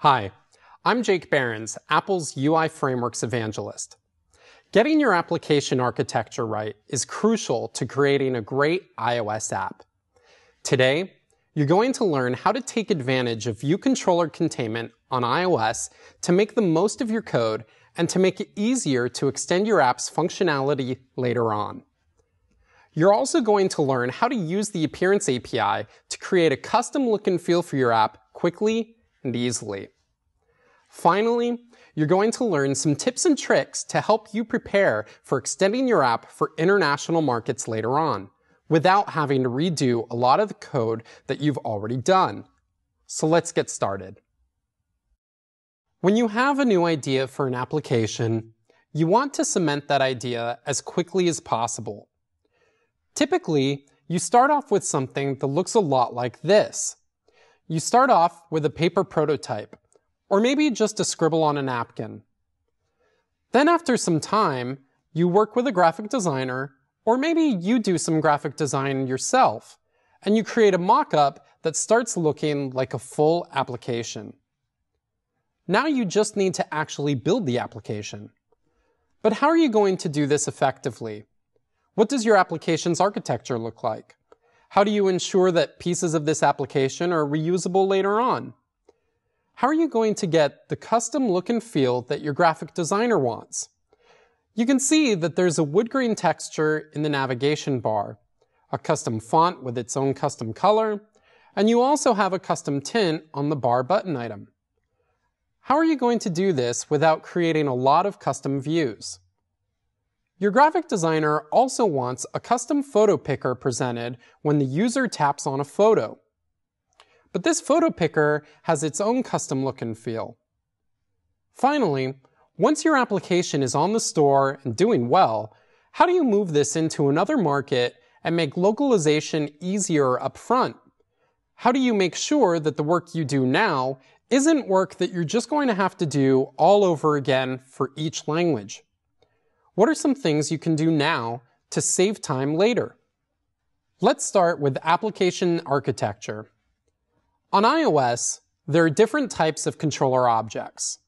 Hi, I'm Jake Behrens, Apple's UI Frameworks Evangelist. Getting your application architecture right is crucial to creating a great iOS app. Today, you're going to learn how to take advantage of view controller containment on iOS to make the most of your code and to make it easier to extend your app's functionality later on. You're also going to learn how to use the Appearance API to create a custom look and feel for your app quickly and easily. Finally, you're going to learn some tips and tricks to help you prepare for extending your app for international markets later on, without having to redo a lot of the code that you've already done. So let's get started. When you have a new idea for an application, you want to cement that idea as quickly as possible. Typically, you start off with something that looks a lot like this. You start off with a paper prototype, or maybe just a scribble on a napkin. Then after some time, you work with a graphic designer, or maybe you do some graphic design yourself, and you create a mock-up that starts looking like a full application. Now you just need to actually build the application. But how are you going to do this effectively? What does your application's architecture look like? How do you ensure that pieces of this application are reusable later on? How are you going to get the custom look and feel that your graphic designer wants? You can see that there's a wood grain texture in the navigation bar, a custom font with its own custom color, and you also have a custom tint on the bar button item. How are you going to do this without creating a lot of custom views? Your graphic designer also wants a custom photo picker presented when the user taps on a photo. But this photo picker has its own custom look and feel. Finally, once your application is on the store and doing well, how do you move this into another market and make localization easier up front? How do you make sure that the work you do now isn't work that you're just going to have to do all over again for each language? What are some things you can do now to save time later? Let's start with application architecture. On iOS, there are different types of controller objects.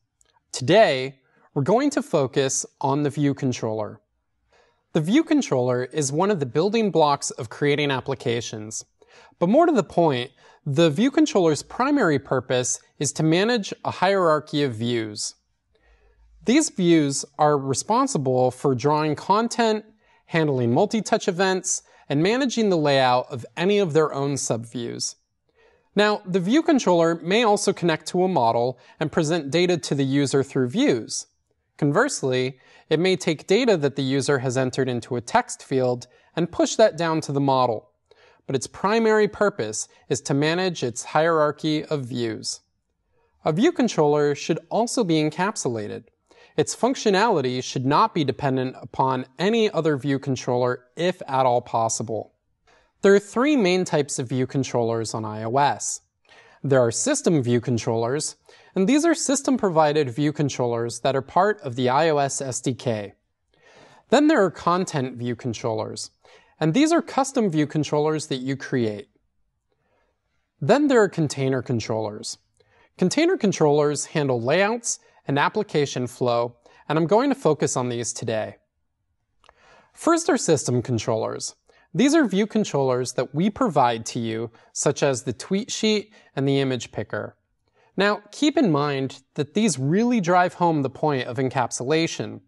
Today, we're going to focus on the view controller. The view controller is one of the building blocks of creating applications. But more to the point, the view controller's primary purpose is to manage a hierarchy of views. These views are responsible for drawing content, handling multi-touch events, and managing the layout of any of their own subviews. Now, the view controller may also connect to a model and present data to the user through views. Conversely, it may take data that the user has entered into a text field and push that down to the model. But its primary purpose is to manage its hierarchy of views. A view controller should also be encapsulated. Its functionality should not be dependent upon any other view controller if at all possible. There are three main types of view controllers on iOS. There are system view controllers, and these are system-provided view controllers that are part of the iOS SDK. Then there are content view controllers, and these are custom view controllers that you create. Then there are container controllers. Container controllers handle layouts and application flow, and I'm going to focus on these today. First are system controllers. These are view controllers that we provide to you, such as the tweet sheet and the image picker. Now, keep in mind that these really drive home the point of encapsulation.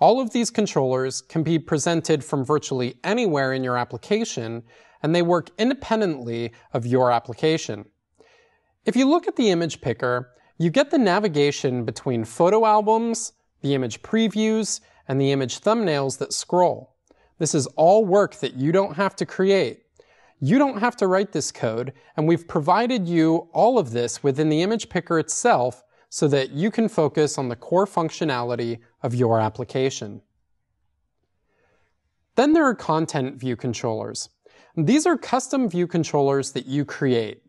All of these controllers can be presented from virtually anywhere in your application, and they work independently of your application. If you look at the image picker, you get the navigation between photo albums, the image previews, and the image thumbnails that scroll. This is all work that you don't have to create. You don't have to write this code, and we've provided you all of this within the image picker itself so that you can focus on the core functionality of your application. Then there are content view controllers. These are custom view controllers that you create.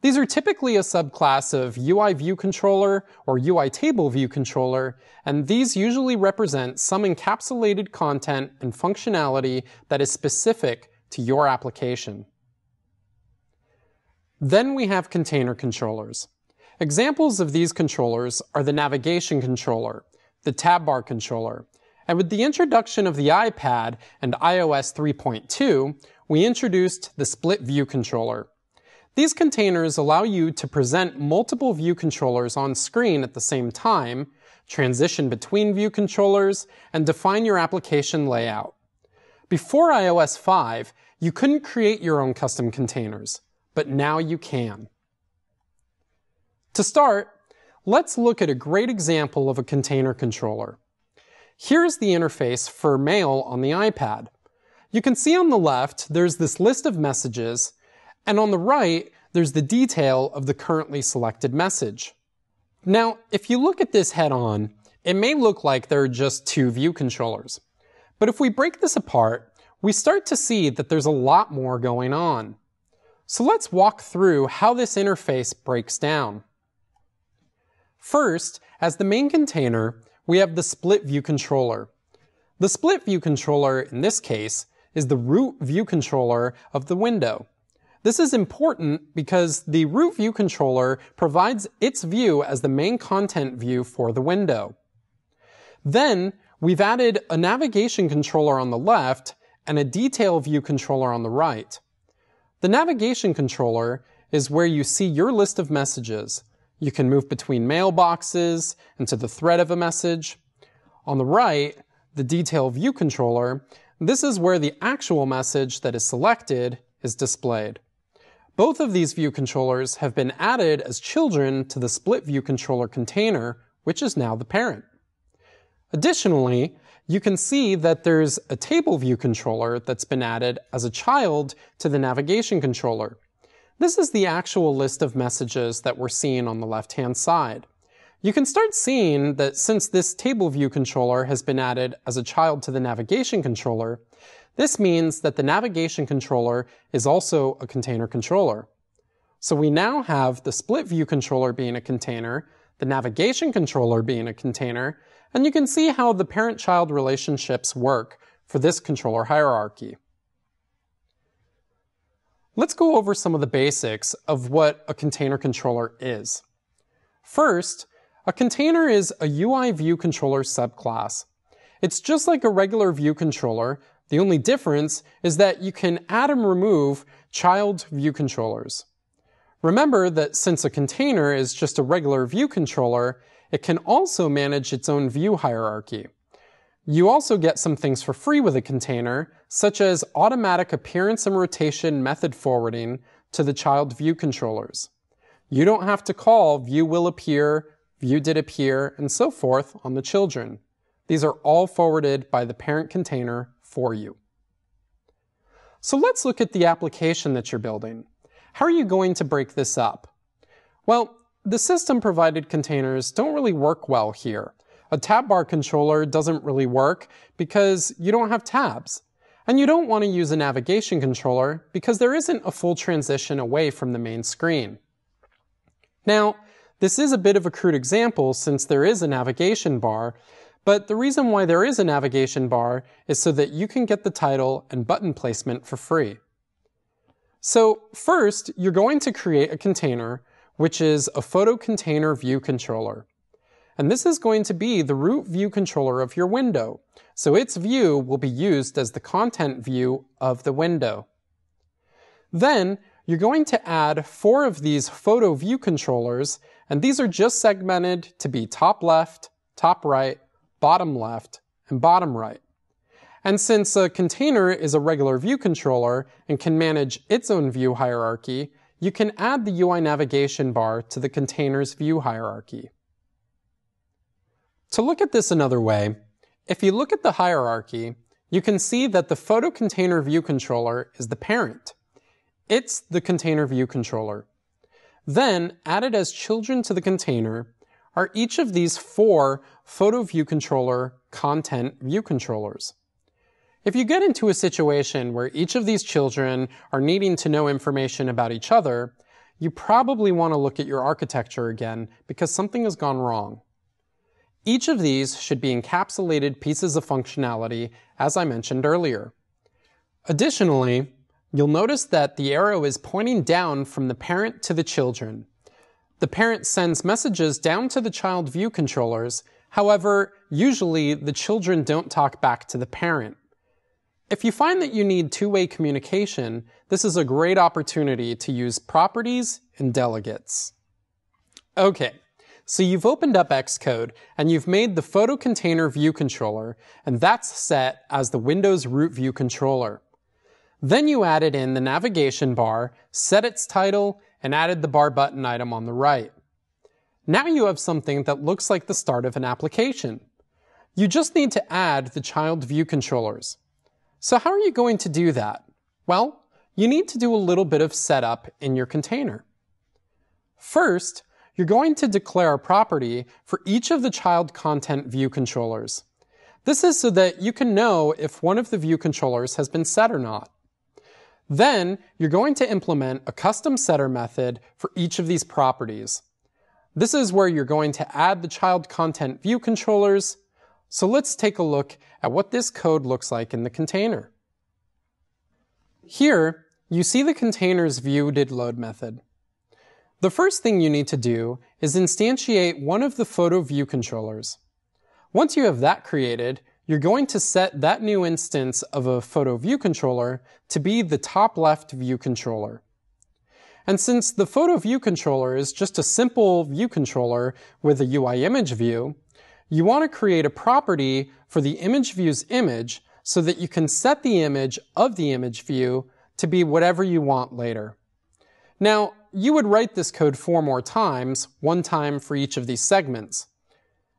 These are typically a subclass of UI view controller or UI table view controller, and these usually represent some encapsulated content and functionality that is specific to your application. Then we have container controllers. Examples of these controllers are the navigation controller, the tab bar controller, and with the introduction of the iPad and iOS 3.2, we introduced the split view controller. These containers allow you to present multiple view controllers on screen at the same time, transition between view controllers, and define your application layout. Before iOS 5, you couldn't create your own custom containers, but now you can. To start, let's look at a great example of a container controller. Here's the interface for Mail on the iPad. You can see on the left there's this list of messages, and on the right there's the detail of the currently selected message. Now, if you look at this head-on, it may look like there are just two view controllers. But if we break this apart, we start to see that there's a lot more going on. So let's walk through how this interface breaks down. First, as the main container, we have the split view controller. The split view controller, in this case, is the root view controller of the window. This is important because the root view controller provides its view as the main content view for the window. Then, we've added a navigation controller on the left and a detail view controller on the right. The navigation controller is where you see your list of messages. You can move between mailboxes and to the thread of a message. On the right, the detail view controller, this is where the actual message that is selected is displayed. Both of these view controllers have been added as children to the split view controller container, which is now the parent. Additionally, you can see that there's a table view controller that's been added as a child to the navigation controller. This is the actual list of messages that we're seeing on the left-hand side. You can start seeing that since this table view controller has been added as a child to the navigation controller, this means that the navigation controller is also a container controller. So we now have the split view controller being a container, the navigation controller being a container, and you can see how the parent-child relationships work for this controller hierarchy. Let's go over some of the basics of what a container controller is. First, a container is a UI view controller subclass. It's just like a regular view controller. The only difference is that you can add and remove child view controllers. Remember that since a container is just a regular view controller, it can also manage its own view hierarchy. You also get some things for free with a container, such as automatic appearance and rotation method forwarding to the child view controllers. You don't have to call view will appear, view did appear, and so forth on the children. These are all forwarded by the parent container for you. So let's look at the application that you're building. How are you going to break this up? Well, the system-provided containers don't really work well here. A tab bar controller doesn't really work because you don't have tabs. And you don't want to use a navigation controller because there isn't a full transition away from the main screen. Now, this is a bit of a crude example since there is a navigation bar, but the reason why there is a navigation bar is so that you can get the title and button placement for free. So first, you're going to create a container, which is a photo container view controller. And this is going to be the root view controller of your window, so its view will be used as the content view of the window. Then, you're going to add 4 of these photo view controllers, and these are just segmented to be top left, top right, bottom left, and bottom right. And since a container is a regular view controller and can manage its own view hierarchy, you can add the UI navigation bar to the container's view hierarchy. To look at this another way, if you look at the hierarchy, you can see that the photo container view controller is the parent. It's the container view controller. Then, added as children to the container, are each of these 4 photo view controller content view controllers. If you get into a situation where each of these children are needing to know information about each other, you probably want to look at your architecture again because something has gone wrong. Each of these should be encapsulated pieces of functionality, as I mentioned earlier. Additionally, you'll notice that the arrow is pointing down from the parent to the children. The parent sends messages down to the child view controllers. However, usually the children don't talk back to the parent. If you find that you need two-way communication, this is a great opportunity to use properties and delegates. Okay, so you've opened up Xcode and you've made the photo container view controller, and that's set as the Windows root view controller. Then you added in the navigation bar, set its title, and added the bar button item on the right. Now you have something that looks like the start of an application. You just need to add the child view controllers. So how are you going to do that? Well, you need to do a little bit of setup in your container. First, you're going to declare a property for each of the child content view controllers. This is so that you can know if one of the view controllers has been set or not. Then, you're going to implement a custom setter method for each of these properties. This is where you're going to add the child content view controllers. So let's take a look at what this code looks like in the container. Here, you see the container's view.didLoad method. The first thing you need to do is instantiate one of the photo view controllers. Once you have that created, you're going to set that new instance of a photo view controller to be the top left view controller. And since the photo view controller is just a simple view controller with a UI image view, you want to create a property for the image view's image so that you can set the image of the image view to be whatever you want later. Now, you would write this code 4 more times, 1 time for each of these segments.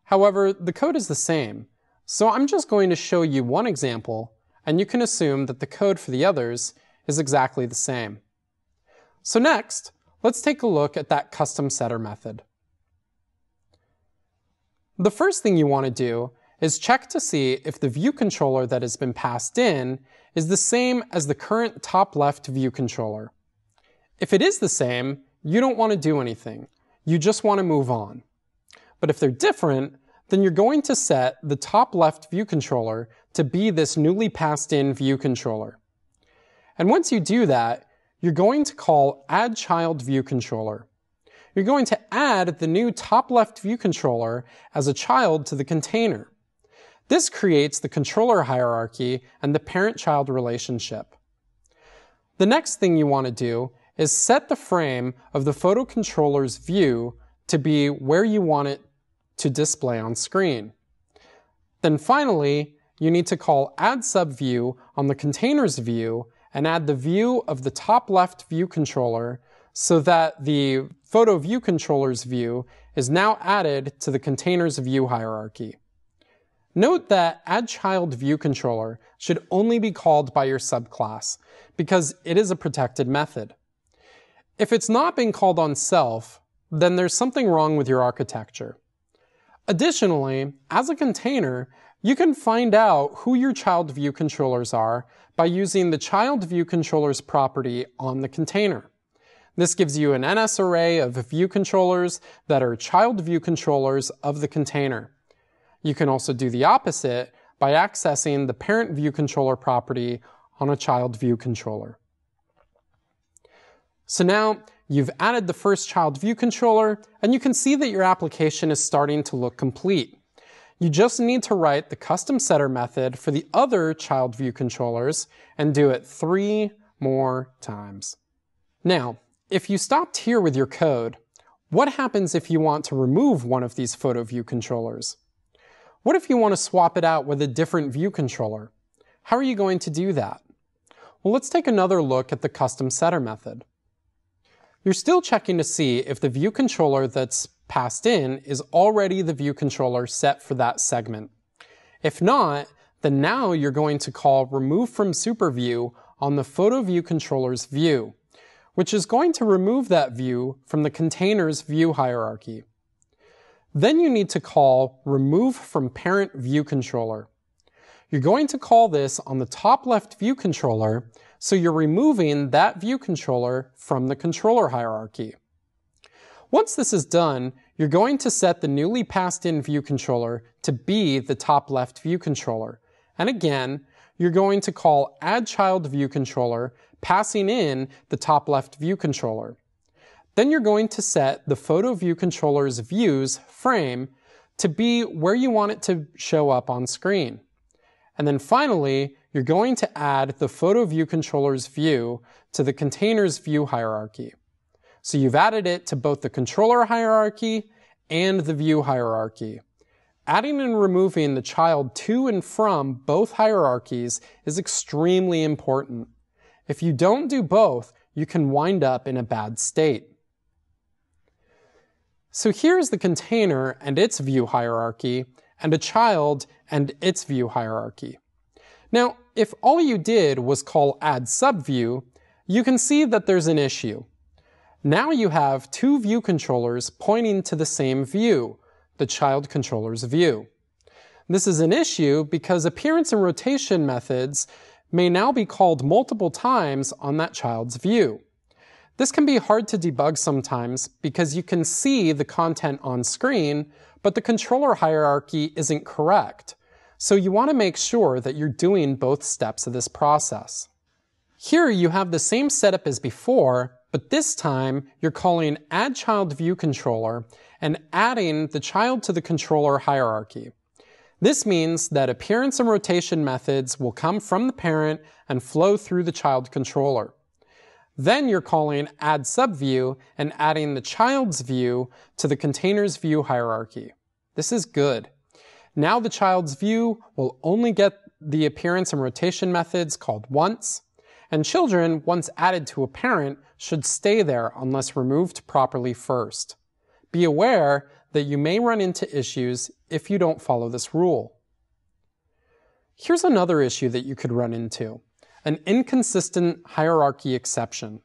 However, the code is the same, so I'm just going to show you one example, and you can assume that the code for the others is exactly the same. So next, let's take a look at that custom setter method. The first thing you want to do is check to see if the view controller that has been passed in is the same as the current top left view controller. If it is the same, you don't want to do anything. You just want to move on. But if they're different, then you're going to set the top left view controller to be this newly passed in view controller. And once you do that, you're going to call add child view controller. You're going to add the new top left view controller as a child to the container. This creates the controller hierarchy and the parent-child relationship. The next thing you want to do is set the frame of the photo controller's view to be where you want it to display on screen. Then finally, you need to call add subview on the container's view and add the view of the top left view controller so that the photo view controller's view is now added to the container's view hierarchy. Note that add child view controller should only be called by your subclass because it is a protected method. If it's not being called on self, then there's something wrong with your architecture. Additionally, as a container, you can find out who your child view controllers are by using the child view controllers property on the container. This gives you an NS array of view controllers that are child view controllers of the container. You can also do the opposite by accessing the parent view controller property on a child view controller. So now, you've added the first child view controller, and you can see that your application is starting to look complete. You just need to write the custom setter method for the other child view controllers and do it 3 more times. Now, if you stopped here with your code, what happens if you want to remove one of these photo view controllers? What if you want to swap it out with a different view controller? How are you going to do that? Well, let's take another look at the custom setter method. You're still checking to see if the view controller that's passed in is already the view controller set for that segment. If not, then now you're going to call remove from superview on the photo view controller's view, which is going to remove that view from the container's view hierarchy. Then you need to call remove from parent view controller. You're going to call this on the top left view controller, so you're removing that view controller from the controller hierarchy. Once this is done, you're going to set the newly passed in view controller to be the top left view controller. And again, you're going to call add child view controller, passing in the top left view controller. Then you're going to set the photo view controller's views frame to be where you want it to show up on screen. And then finally, you're going to add the photo view controller's view to the container's view hierarchy. So you've added it to both the controller hierarchy and the view hierarchy. Adding and removing the child to and from both hierarchies is extremely important. If you don't do both, you can wind up in a bad state. So here's the container and its view hierarchy, and a child and its view hierarchy. Now, if all you did was call add subview, you can see that there's an issue. Now you have two view controllers pointing to the same view, the child controller's view. This is an issue because appearance and rotation methods may now be called multiple times on that child's view. This can be hard to debug sometimes because you can see the content on screen, but the controller hierarchy isn't correct. So you want to make sure that you're doing both steps of this process. Here you have the same setup as before, but this time you're calling add child view controller and adding the child to the controller hierarchy. This means that appearance and rotation methods will come from the parent and flow through the child controller. Then you're calling add subview and adding the child's view to the container's view hierarchy. This is good. Now the child's view will only get the appearance and rotation methods called once, and children, once added to a parent, should stay there unless removed properly first. Be aware that you may run into issues if you don't follow this rule. Here's another issue that you could run into: an inconsistent hierarchy exception.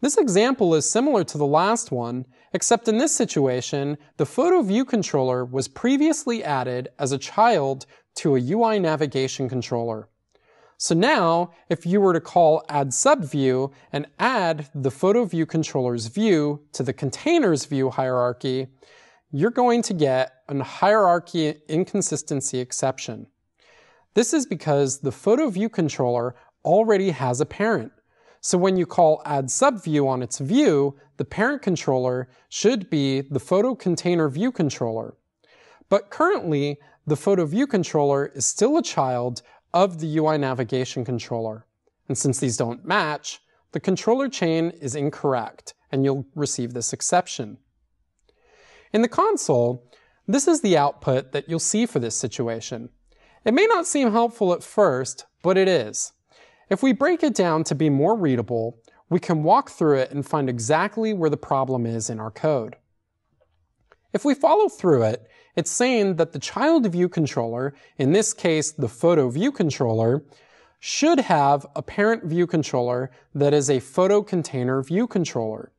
This example is similar to the last one, except in this situation, the photo view controller was previously added as a child to a UI navigation controller. So now, if you were to call add subview and add the photo view controller's view to the container's view hierarchy, you're going to get a hierarchy inconsistency exception. This is because the photo view controller already has a parent. So when you call add subview on its view, the parent controller should be the photo container view controller. But currently, the photo view controller is still a child of the UI navigation controller. And since these don't match, the controller chain is incorrect, and you'll receive this exception. In the console, this is the output that you'll see for this situation. It may not seem helpful at first, but it is. If we break it down to be more readable, we can walk through it and find exactly where the problem is in our code. If we follow through it, it's saying that the child view controller, in this case the photo view controller, should have a parent view controller that is a photo container view controller.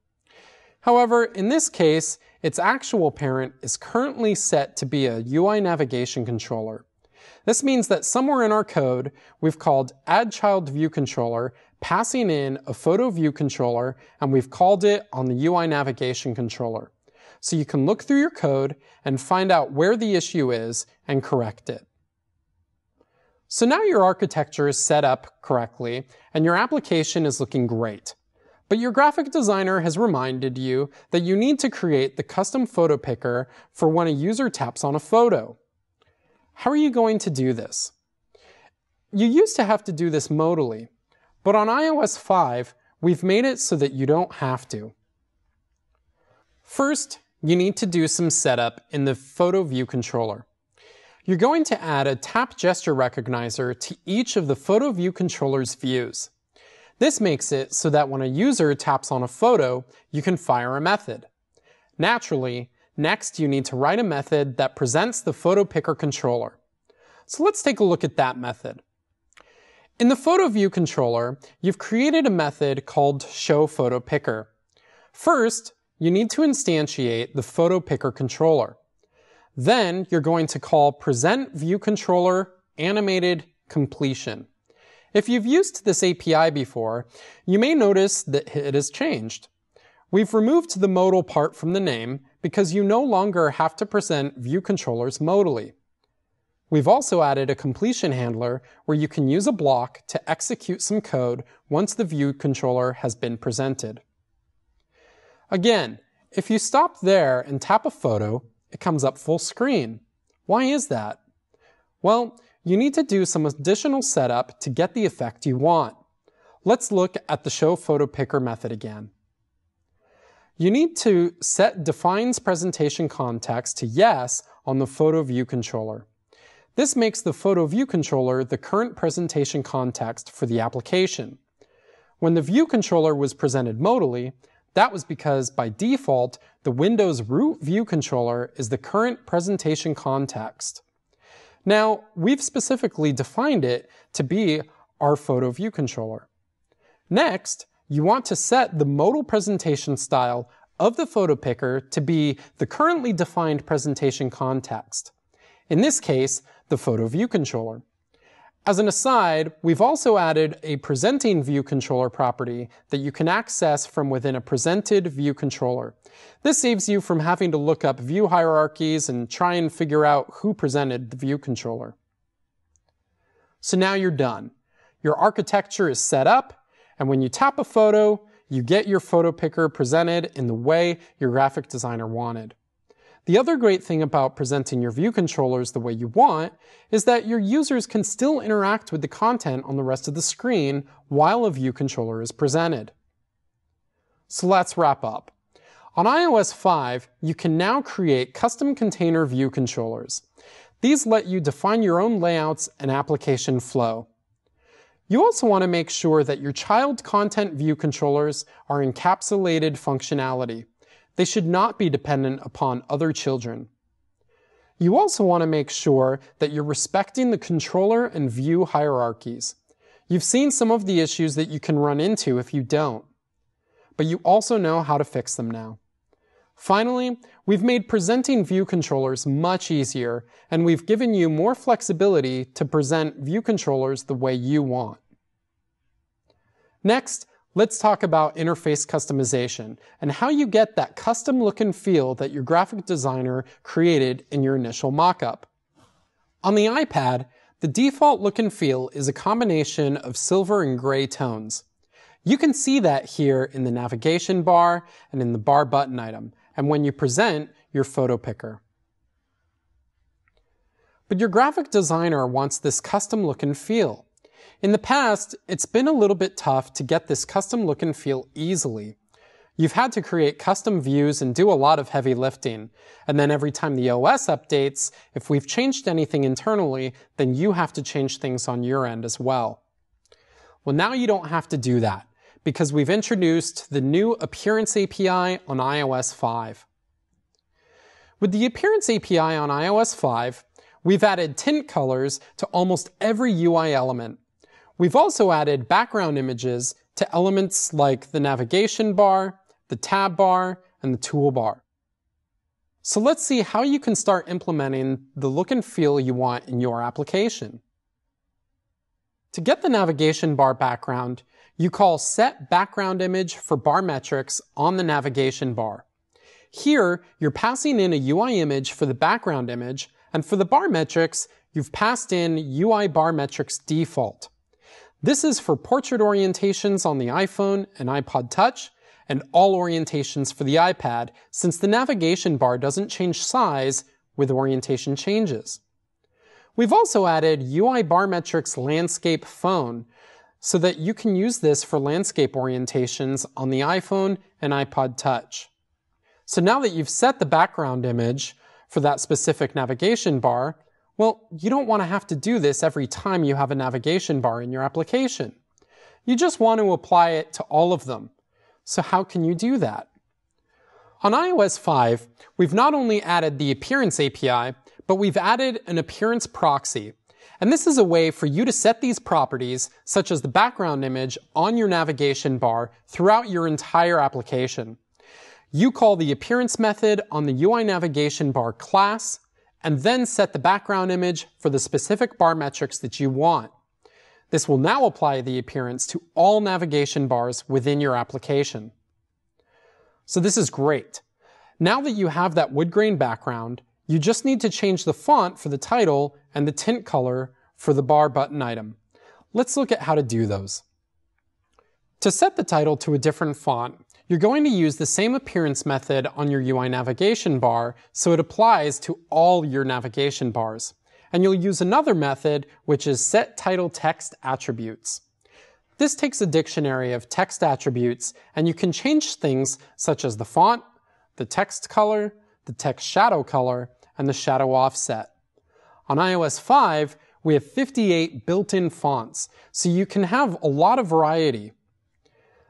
However, in this case, its actual parent is currently set to be a UI navigation controller. This means that somewhere in our code, we've called add child view controller, passing in a photo view controller, and we've called it on the UI navigation controller. So you can look through your code and find out where the issue is and correct it. So now your architecture is set up correctly and your application is looking great. But your graphic designer has reminded you that you need to create the custom photo picker for when a user taps on a photo. How are you going to do this? You used to have to do this modally, but on iOS 5, we've made it so that you don't have to. First, you need to do some setup in the photo view controller. You're going to add a tap gesture recognizer to each of the photo view controller's views. This makes it so that when a user taps on a photo, you can fire a method. Naturally, next you need to write a method that presents the photo picker controller. So let's take a look at that method. In the photo view controller, you've created a method called showPhotoPicker. First, you need to instantiate the photo picker controller. Then you're going to call presentViewController animated completion. If you've used this API before, you may notice that it has changed. We've removed the modal part from the name because you no longer have to present view controllers modally. We've also added a completion handler where you can use a block to execute some code once the view controller has been presented. Again, if you stop there and tap a photo, it comes up full screen. Why is that? Well, you need to do some additional setup to get the effect you want. Let's look at the Show Photo Picker method again. You need to set Defines Presentation Context to Yes on the Photo View Controller. This makes the Photo View Controller the current presentation context for the application. When the View Controller was presented modally, that was because, by default, the Windows root View Controller is the current presentation context. Now, we've specifically defined it to be our Photo View Controller. Next, you want to set the modal presentation style of the photo picker to be the currently defined presentation context. In this case, the Photo View Controller. As an aside, we've also added a Presenting View Controller property that you can access from within a presented view controller. This saves you from having to look up view hierarchies and try and figure out who presented the view controller. So now you're done. Your architecture is set up, and when you tap a photo, you get your photo picker presented in the way your graphic designer wanted. The other great thing about presenting your view controllers the way you want is that your users can still interact with the content on the rest of the screen while a view controller is presented. So let's wrap up. On iOS 5, you can now create custom container view controllers. These let you define your own layouts and application flow. You also want to make sure that your child content view controllers are encapsulated functionality. They should not be dependent upon other children. You also want to make sure that you're respecting the controller and view hierarchies. You've seen some of the issues that you can run into if you don't, but you also know how to fix them now. Finally, we've made presenting view controllers much easier, and we've given you more flexibility to present view controllers the way you want. Next, let's talk about interface customization and how you get that custom look and feel that your graphic designer created in your initial mockup. On the iPad, the default look and feel is a combination of silver and gray tones. You can see that here in the navigation bar and in the bar button item, and when you present your photo picker. But your graphic designer wants this custom look and feel. In the past, it's been a little bit tough to get this custom look and feel easily. You've had to create custom views and do a lot of heavy lifting. And then every time the OS updates, if we've changed anything internally, then you have to change things on your end as well. Well, now you don't have to do that, because we've introduced the new Appearance API on iOS 5. With the Appearance API on iOS 5, we've added tint colors to almost every UI element. We've also added background images to elements like the navigation bar, the tab bar, and the toolbar. So let's see how you can start implementing the look and feel you want in your application. To get the navigation bar background, you call set background image for bar metrics on the navigation bar. Here, you're passing in a UI image for the background image, and for the bar metrics, you've passed in UI bar metrics default. This is for portrait orientations on the iPhone and iPod Touch, and all orientations for the iPad, since the navigation bar doesn't change size with orientation changes. We've also added UI bar metrics landscape phone, so that you can use this for landscape orientations on the iPhone and iPod Touch. So now that you've set the background image for that specific navigation bar, well, you don't want to have to do this every time you have a navigation bar in your application. You just want to apply it to all of them. So how can you do that? On iOS 5, we've not only added the Appearance API, but we've added an Appearance proxy. And this is a way for you to set these properties, such as the background image, on your navigation bar throughout your entire application. You call the Appearance method on the UI navigation bar class, and then set the background image for the specific bar metrics that you want. This will now apply the appearance to all navigation bars within your application. So this is great. Now that you have that wood grain background, you just need to change the font for the title and the tint color for the bar button item. Let's look at how to do those. To set the title to a different font, you're going to use the same appearance method on your UI navigation bar, so it applies to all your navigation bars. And you'll use another method, which is setTitleTextAttributes. This takes a dictionary of text attributes, and you can change things such as the font, the text color, the text shadow color, and the shadow offset. On iOS 5, we have 58 built-in fonts, so you can have a lot of variety.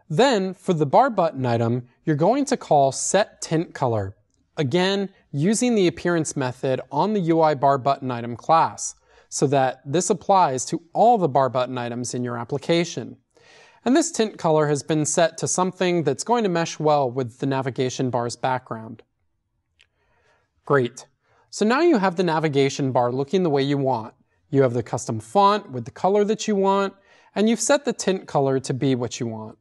Then, for the bar button item, you're going to call setTintColor, again, using the appearance method on the UI bar button item class, so that this applies to all the bar button items in your application. And this tint color has been set to something that's going to mesh well with the navigation bar's background. Great. So now you have the navigation bar looking the way you want. You have the custom font with the color that you want, and you've set the tint color to be what you want.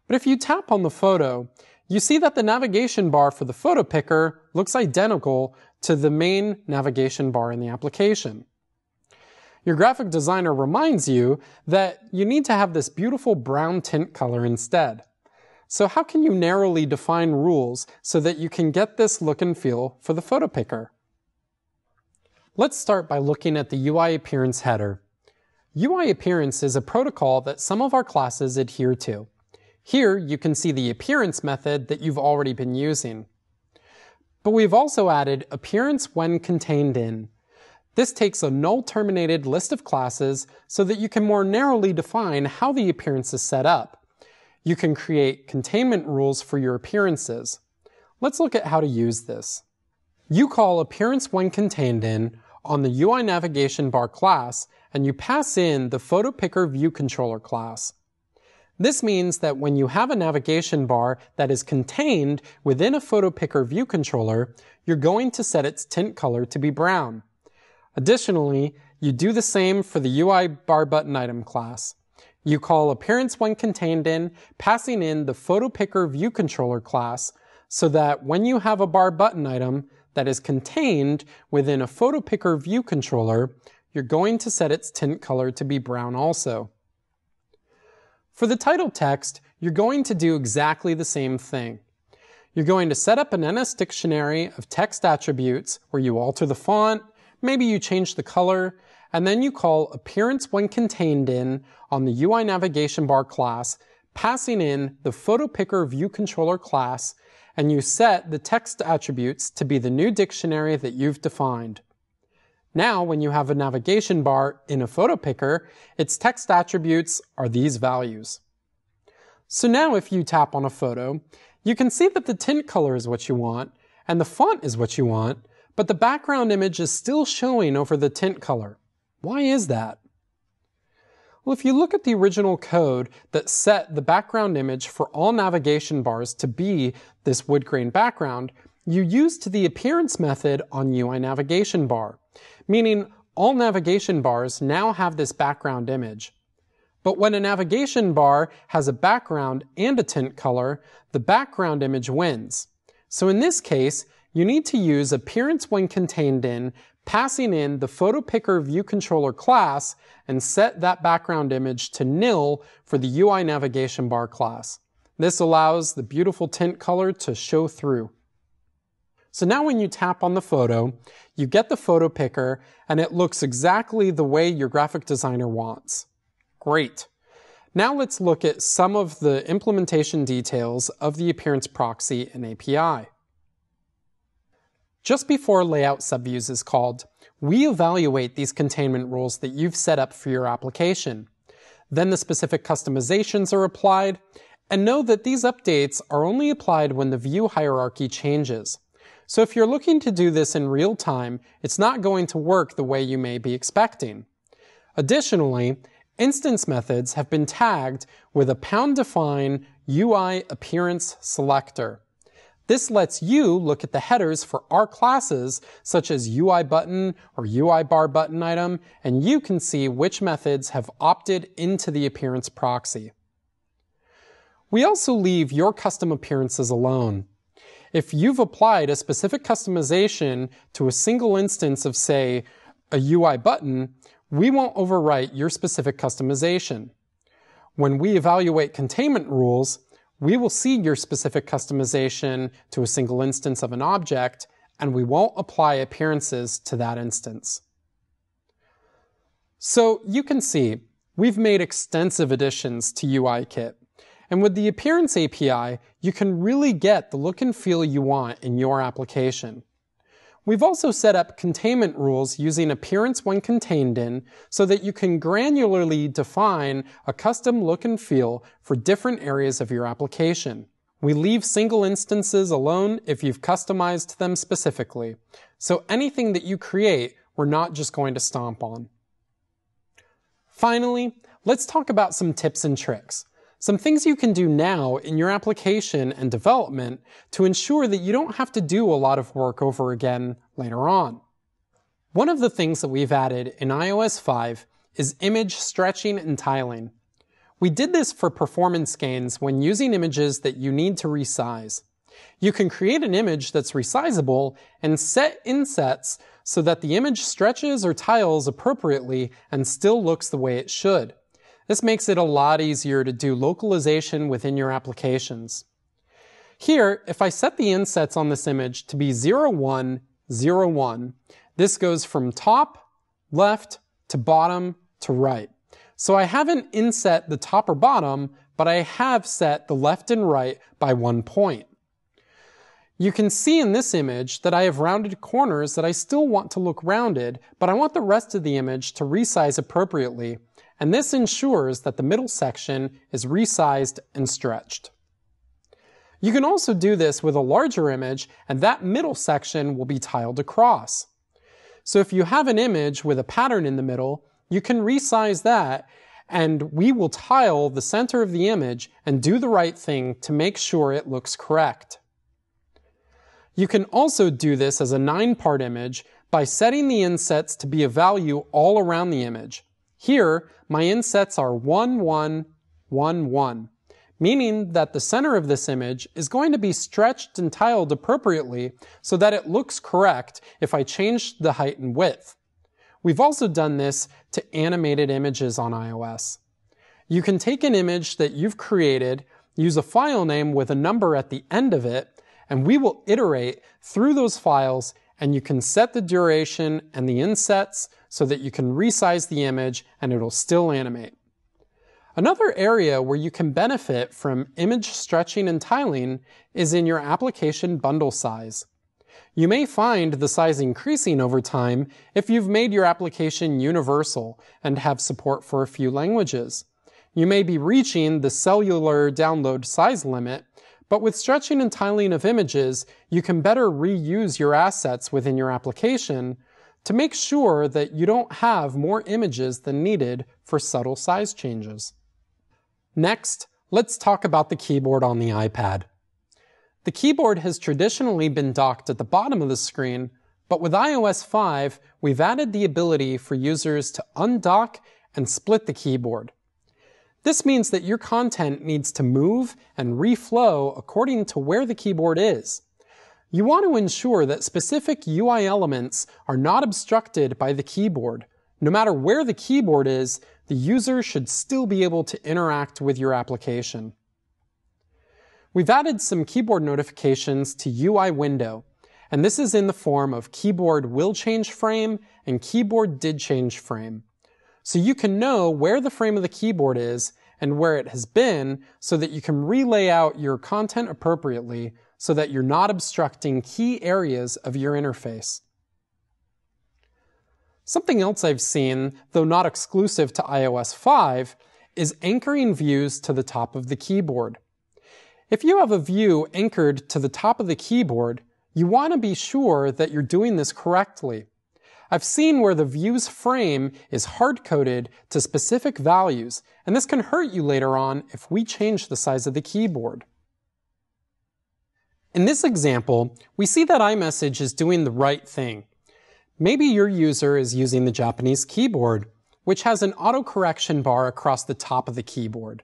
But if you tap on the photo, you see that the navigation bar for the photo picker looks identical to the main navigation bar in the application. Your graphic designer reminds you that you need to have this beautiful brown tint color instead. So how can you narrowly define rules so that you can get this look and feel for the photo picker? Let's start by looking at the UI appearance header. UI appearance is a protocol that some of our classes adhere to. Here you can see the appearance method that you've already been using. But we've also added appearance when contained in. This takes a null-terminated list of classes so that you can more narrowly define how the appearance is set up. You can create containment rules for your appearances. Let's look at how to use this. You call appearance when contained in on the UI navigation bar class, and you pass in the photo picker view controller class. This means that when you have a navigation bar that is contained within a photo picker view controller, you're going to set its tint color to be brown. Additionally, you do the same for the UI bar button item class. You call appearance when contained in, passing in the photo picker view controller class, so that when you have a bar button item that is contained within a photo picker view controller, you're going to set its tint color to be brown also. For the title text, you're going to do exactly the same thing. You're going to set up an NS dictionary of text attributes where you alter the font, maybe you change the color, and then you call appearance when contained in on the UI navigation bar class, passing in the photo picker view controller class, and you set the text attributes to be the new dictionary that you've defined. Now, when you have a navigation bar in a photo picker, its text attributes are these values. So now if you tap on a photo, you can see that the tint color is what you want, and the font is what you want, but the background image is still showing over the tint color. Why is that? Well, if you look at the original code that set the background image for all navigation bars to be this wood grain background, you used the appearance method on UI navigation bar, meaning all navigation bars now have this background image. But when a navigation bar has a background and a tint color, the background image wins. So in this case, you need to use appearance when contained in, passing in the photo picker view controller class, and set that background image to nil for the UI navigation bar class. This allows the beautiful tint color to show through. So now when you tap on the photo, you get the photo picker, and it looks exactly the way your graphic designer wants. Great. Now let's look at some of the implementation details of the appearance proxy and API. Just before layout subviews is called, we evaluate these containment rules that you've set up for your application. Then the specific customizations are applied, and know that these updates are only applied when the view hierarchy changes. So if you're looking to do this in real time, it's not going to work the way you may be expecting. Additionally, instance methods have been tagged with a #define UI appearance selector. This lets you look at the headers for our classes, such as UI button or UI bar button item, and you can see which methods have opted into the appearance proxy. We also leave your custom appearances alone. If you've applied a specific customization to a single instance of, say, a UI button, we won't overwrite your specific customization. When we evaluate containment rules, We will see your specific customization to a single instance of an object, and we won't apply appearances to that instance. So you can see, we've made extensive additions to UIKit. And with the Appearance API, you can really get the look and feel you want in your application. We've also set up containment rules using appearance when contained in so that you can granularly define a custom look and feel for different areas of your application. We leave single instances alone if you've customized them specifically. So anything that you create, we're not just going to stomp on. Finally, let's talk about some tips and tricks. Some things you can do now in your application and development to ensure that you don't have to do a lot of work over again later on. One of the things that we've added in iOS 5 is image stretching and tiling. We did this for performance gains when using images that you need to resize. You can create an image that's resizable and set insets so that the image stretches or tiles appropriately and still looks the way it should. This makes it a lot easier to do localization within your applications. Here, if I set the insets on this image to be 0, 1, 0, 1, this goes from top, left, to bottom, to right. So I haven't inset the top or bottom, but I have set the left and right by 1 point. You can see in this image that I have rounded corners that I still want to look rounded, but I want the rest of the image to resize appropriately, and this ensures that the middle section is resized and stretched. You can also do this with a larger image, and that middle section will be tiled across. So if you have an image with a pattern in the middle, you can resize that, and we will tile the center of the image and do the right thing to make sure it looks correct. You can also do this as a 9-part image by setting the insets to be a value all around the image. Here, my insets are 1, 1, 1, 1, meaning that the center of this image is going to be stretched and tiled appropriately so that it looks correct if I change the height and width. We've also done this to animated images on iOS. You can take an image that you've created, use a file name with a number at the end of it, and we will iterate through those files, and you can set the duration and the insets so that you can resize the image and it'll still animate. Another area where you can benefit from image stretching and tiling is in your application bundle size. You may find the size increasing over time if you've made your application universal and have support for a few languages. You may be reaching the cellular download size limit, but with stretching and tiling of images, you can better reuse your assets within your application to make sure that you don't have more images than needed for subtle size changes. Next, let's talk about the keyboard on the iPad. The keyboard has traditionally been docked at the bottom of the screen, but with iOS 5, we've added the ability for users to undock and split the keyboard. This means that your content needs to move and reflow according to where the keyboard is. You want to ensure that specific UI elements are not obstructed by the keyboard. No matter where the keyboard is, the user should still be able to interact with your application. We've added some keyboard notifications to UI window, and this is in the form of keyboard will change frame and keyboard did change frame. So you can know where the frame of the keyboard is and where it has been so that you can relay out your content appropriately so that you're not obstructing key areas of your interface. Something else I've seen, though not exclusive to iOS 5, is anchoring views to the top of the keyboard. If you have a view anchored to the top of the keyboard, you want to be sure that you're doing this correctly. I've seen where the view's frame is hard-coded to specific values, and this can hurt you later on if we change the size of the keyboard. In this example, we see that iMessage is doing the right thing. Maybe your user is using the Japanese keyboard, which has an autocorrection bar across the top of the keyboard.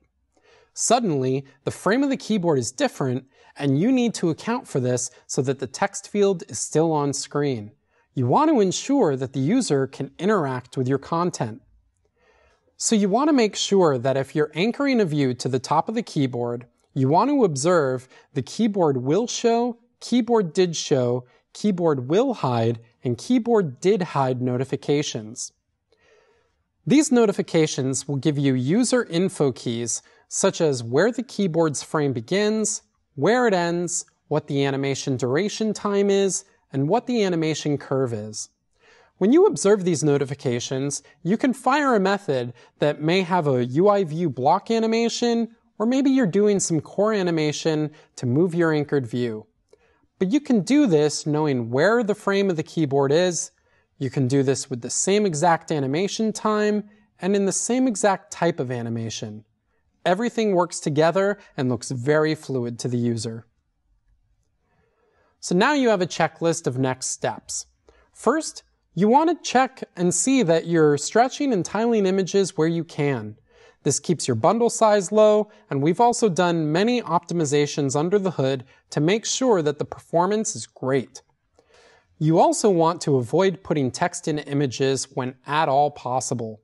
Suddenly, the frame of the keyboard is different, and you need to account for this so that the text field is still on screen. You want to ensure that the user can interact with your content. So you want to make sure that if you're anchoring a view to the top of the keyboard, you want to observe the keyboard will show, keyboard did show, keyboard will hide, and keyboard did hide notifications. These notifications will give you user info keys, such as where the keyboard's frame begins, where it ends, what the animation duration time is, and what the animation curve is. When you observe these notifications, you can fire a method that may have a UI view block animation, or maybe you're doing some core animation to move your anchored view. But you can do this knowing where the frame of the keyboard is. You can do this with the same exact animation time and in the same exact type of animation. Everything works together and looks very fluid to the user. So now you have a checklist of next steps. First, you want to check and see that you're stretching and tiling images where you can. This keeps your bundle size low, and we've also done many optimizations under the hood to make sure that the performance is great. You also want to avoid putting text in images when at all possible.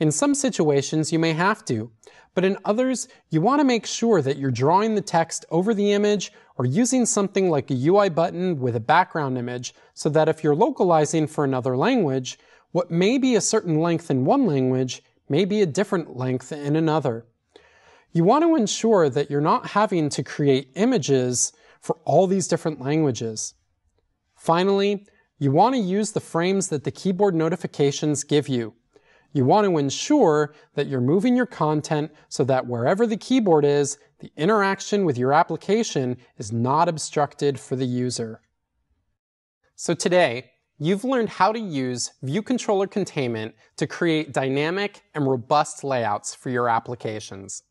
In some situations you may have to, but in others you want to make sure that you're drawing the text over the image or using something like a UI button with a background image so that if you're localizing for another language, what may be a certain length in one language may be a different length in another. You want to ensure that you're not having to create images for all these different languages. Finally, you want to use the frames that the keyboard notifications give you. You want to ensure that you're moving your content so that wherever the keyboard is, the interaction with your application is not obstructed for the user. So today, you've learned how to use View Controller Containment to create dynamic and robust layouts for your applications.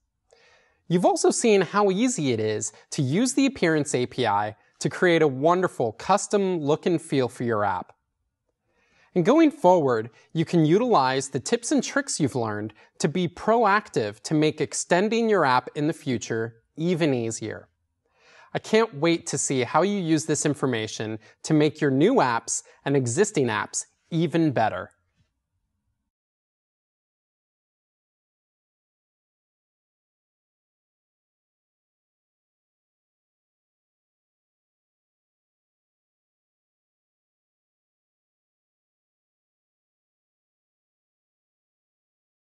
You've also seen how easy it is to use the Appearance API to create a wonderful custom look and feel for your app. And going forward, you can utilize the tips and tricks you've learned to be proactive to make extending your app in the future even easier. I can't wait to see how you use this information to make your new apps and existing apps even better.